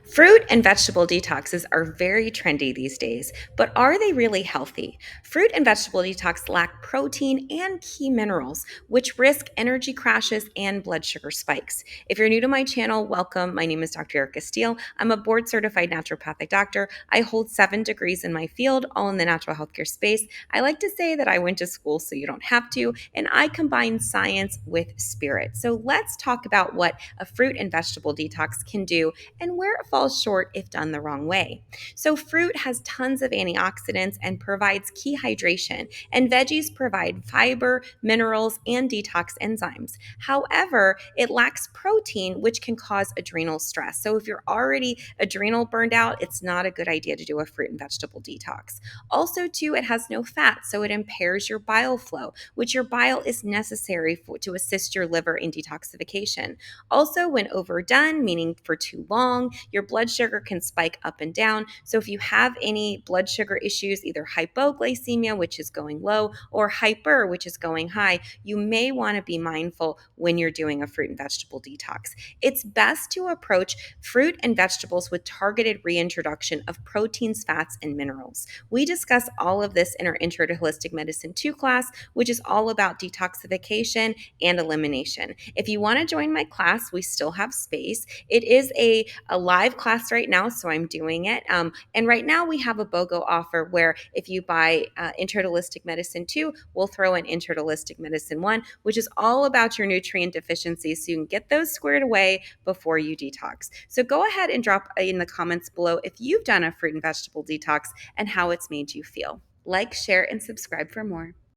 Fruit and vegetable detoxes are very trendy these days, but are they really healthy? Fruit and vegetable detox lack protein and key minerals, which risk energy crashes and blood sugar spikes. If you're new to my channel, welcome. My name is Dr. Erica Steele. I'm a board certified naturopathic doctor. I hold 7 degrees in my field, all in the natural healthcare space. I like to say that I went to school so you don't have to, and I combine science with spirit. So let's talk about what a fruit and vegetable detox can do and where it falls short if done the wrong way. So, fruit has tons of antioxidants and provides key hydration, and veggies provide fiber, minerals, and detox enzymes. However, it lacks protein, which can cause adrenal stress. So, if you're already adrenal burned out, it's not a good idea to do a fruit and vegetable detox. Also, too, it has no fat, so it impairs your bile flow, which your bile is necessary to assist your liver in detoxification. Also, when overdone, meaning for too long, your blood sugar can spike up and down. So, if you have any blood sugar issues, either hypoglycemia, which is going low, or hyper, which is going high, you may want to be mindful when you're doing a fruit and vegetable detox. It's best to approach fruit and vegetables with targeted reintroduction of proteins, fats, and minerals. We discuss all of this in our Intro to Holistic Medicine 2 class, which is all about detoxification and elimination. If you want to join my class, we still have space. It is a live class right now, so I'm doing it. And right now we have a BOGO offer where if you buy Intro to Holistic Medicine 2, we'll throw in Intro to Holistic Medicine 1, which is all about your nutrient deficiencies so you can get those squared away before you detox. So go ahead and drop in the comments below if you've done a fruit and vegetable detox and how it's made you feel. Like, share, and subscribe for more.